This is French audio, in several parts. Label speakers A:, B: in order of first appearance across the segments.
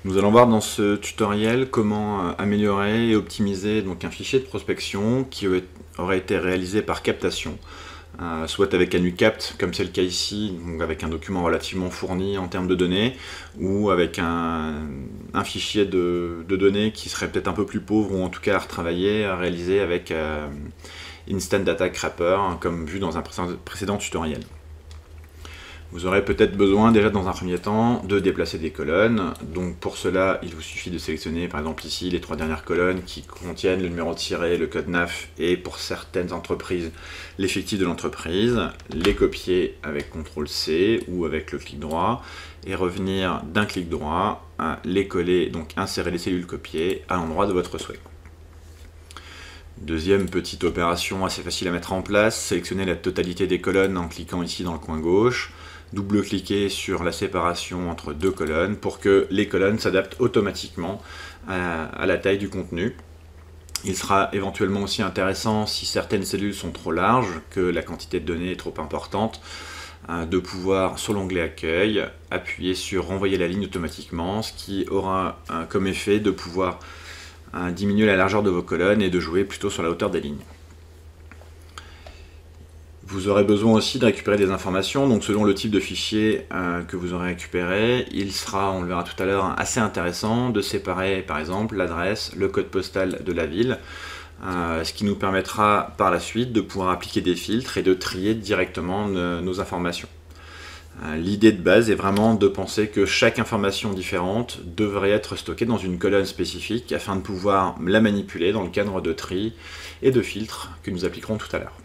A: Nous allons voir dans ce tutoriel comment améliorer et optimiser donc un fichier de prospection qui aurait été réalisé par captation, soit avec un UCAPT, comme c'est le cas ici, donc avec un document relativement fourni en termes de données, ou avec un fichier de données qui serait peut-être un peu plus pauvre, ou en tout cas à retravailler, à réaliser avec Instant Data Wrapper, comme vu dans un précédent tutoriel. Vous aurez peut-être besoin déjà dans un premier temps de déplacer des colonnes. Donc pour cela, il vous suffit de sélectionner par exemple ici les 3 dernières colonnes qui contiennent le numéro de tiré, le code NAF et pour certaines entreprises l'effectif de l'entreprise, les copier avec CTRL-C ou avec le clic droit et revenir d'un clic droit à les coller, donc insérer les cellules copiées à l'endroit de votre souhait. Deuxième petite opération assez facile à mettre en place, sélectionner la totalité des colonnes en cliquant ici dans le coin gauche, double-cliquer sur la séparation entre 2 colonnes pour que les colonnes s'adaptent automatiquement à la taille du contenu. Il sera éventuellement aussi intéressant, si certaines cellules sont trop larges, que la quantité de données est trop importante, de pouvoir, sur l'onglet Accueil, appuyer sur Renvoyer la ligne automatiquement, ce qui aura comme effet de pouvoir diminuer la largeur de vos colonnes et de jouer plutôt sur la hauteur des lignes. Vous aurez besoin aussi de récupérer des informations, donc selon le type de fichier que vous aurez récupéré, il sera, on le verra tout à l'heure, assez intéressant de séparer par exemple l'adresse, le code postal de la ville, ce qui nous permettra par la suite de pouvoir appliquer des filtres et de trier directement nos informations. L'idée de base est vraiment de penser que chaque information différente devrait être stockée dans une colonne spécifique afin de pouvoir la manipuler dans le cadre de tri et de filtres que nous appliquerons tout à l'heure.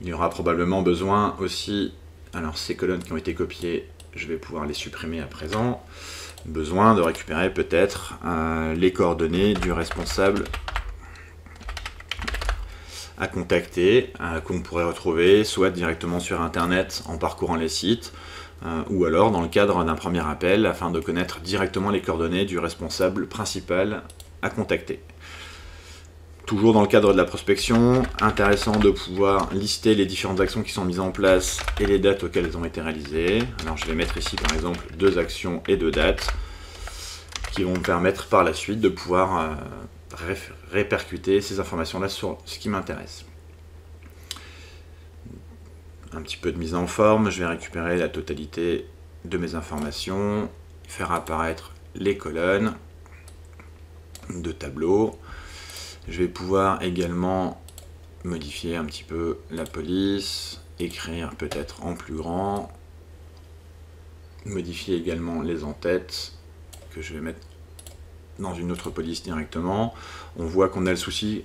A: Il y aura probablement besoin aussi, alors ces colonnes qui ont été copiées, je vais pouvoir les supprimer à présent, besoin de récupérer peut-être les coordonnées du responsable à contacter, qu'on pourrait retrouver soit directement sur internet en parcourant les sites, ou alors dans le cadre d'un premier appel afin de connaître directement les coordonnées du responsable principal à contacter. Toujours dans le cadre de la prospection, intéressant de pouvoir lister les différentes actions qui sont mises en place et les dates auxquelles elles ont été réalisées. Alors je vais mettre ici par exemple 2 actions et 2 dates qui vont me permettre par la suite de pouvoir répercuter ces informations-là sur ce qui m'intéresse. Un petit peu de mise en forme, je vais récupérer la totalité de mes informations, faire apparaître les colonnes de tableau. Je vais pouvoir également modifier un petit peu la police, écrire peut-être en plus grand, modifier également les en-têtes, que je vais mettre dans une autre police directement. On voit qu'on a le souci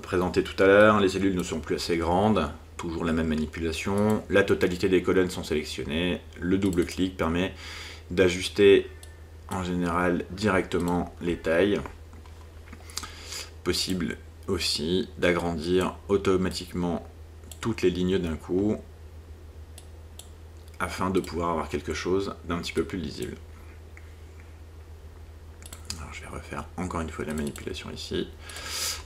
A: présenté tout à l'heure, les cellules ne sont plus assez grandes, toujours la même manipulation, la totalité des colonnes sont sélectionnées, le double-clic permet d'ajuster en général directement les tailles. Possible aussi d'agrandir automatiquement toutes les lignes d'un coup afin de pouvoir avoir quelque chose d'un petit peu plus lisible. Alors je vais refaire encore une fois la manipulation ici.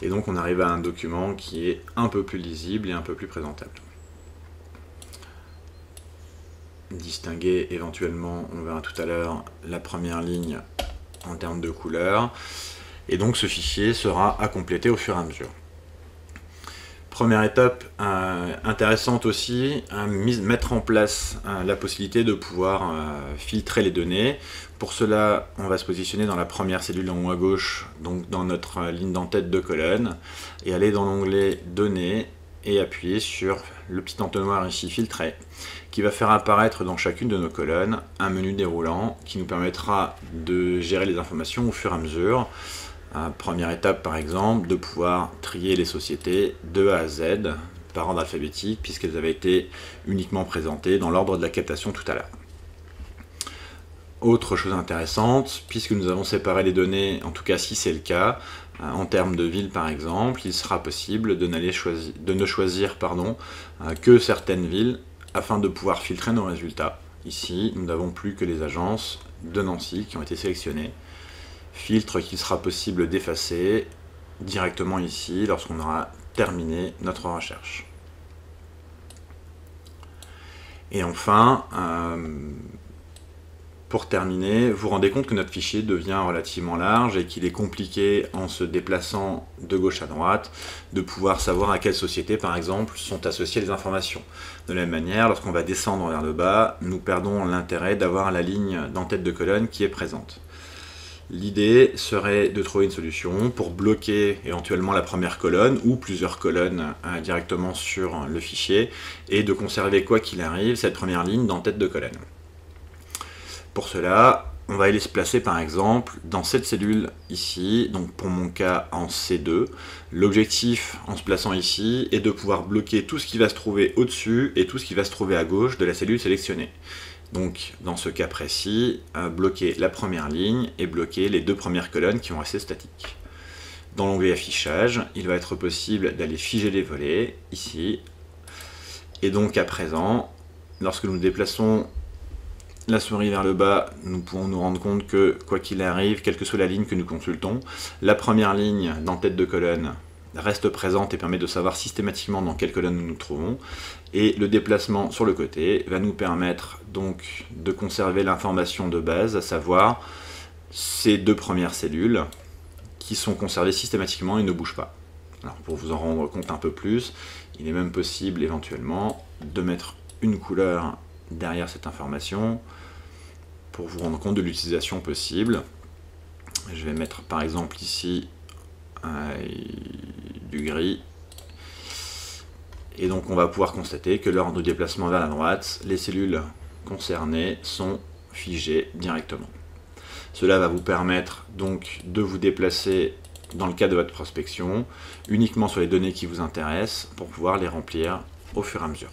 A: Et donc on arrive à un document qui est un peu plus lisible et un peu plus présentable. Distinguer éventuellement, on verra tout à l'heure, la première ligne en termes de couleur. Et donc ce fichier sera à compléter au fur et à mesure. Première étape intéressante aussi, mettre en place la possibilité de pouvoir filtrer les données. Pour cela, on va se positionner dans la première cellule en haut à gauche, donc dans notre ligne d'en-tête de colonne, et aller dans l'onglet Données et appuyer sur le petit entonnoir ici Filtrer, qui va faire apparaître dans chacune de nos colonnes un menu déroulant qui nous permettra de gérer les informations au fur et à mesure. Première étape par exemple, de pouvoir trier les sociétés de A à Z par ordre alphabétique puisqu'elles avaient été uniquement présentées dans l'ordre de la captation tout à l'heure. Autre chose intéressante, puisque nous avons séparé les données, en tout cas si c'est le cas, en termes de ville par exemple, il sera possible de ne choisir que certaines villes afin de pouvoir filtrer nos résultats. Ici, nous n'avons plus que les agences de Nancy qui ont été sélectionnées. Filtre qu'il sera possible d'effacer directement ici lorsqu'on aura terminé notre recherche. Et enfin, Pour terminer, vous vous rendez compte que notre fichier devient relativement large et qu'il est compliqué, en se déplaçant de gauche à droite, de pouvoir savoir à quelle société, par exemple, sont associées les informations. De la même manière, lorsqu'on va descendre vers le bas, nous perdons l'intérêt d'avoir la ligne d'en-tête de colonne qui est présente. L'idée serait de trouver une solution pour bloquer éventuellement la première colonne ou plusieurs colonnes directement sur le fichier et de conserver, quoi qu'il arrive, cette première ligne d'en-tête de colonne. Pour cela, on va aller se placer par exemple dans cette cellule ici, donc pour mon cas en C2. L'objectif en se plaçant ici est de pouvoir bloquer tout ce qui va se trouver au-dessus et tout ce qui va se trouver à gauche de la cellule sélectionnée. Donc dans ce cas précis, bloquer la première ligne et bloquer les deux premières colonnes qui vont rester statiques. Dans l'onglet affichage, il va être possible d'aller figer les volets ici. Et donc à présent, lorsque nous déplaçons la souris vers le bas, nous pouvons nous rendre compte que, quoi qu'il arrive, quelle que soit la ligne que nous consultons, la première ligne d'en-tête de colonne reste présente et permet de savoir systématiquement dans quelle colonne nous nous trouvons. Et le déplacement sur le côté va nous permettre donc de conserver l'information de base, à savoir ces deux premières cellules qui sont conservées systématiquement et ne bougent pas. Alors pour vous en rendre compte un peu plus, il est même possible éventuellement de mettre une couleur derrière cette information pour vous rendre compte de l'utilisation possible. Je vais mettre par exemple ici du gris. Et donc on va pouvoir constater que lors de déplacement vers la droite, les cellules concernées sont figées directement. Cela va vous permettre donc de vous déplacer dans le cadre de votre prospection uniquement sur les données qui vous intéressent pour pouvoir les remplir au fur et à mesure.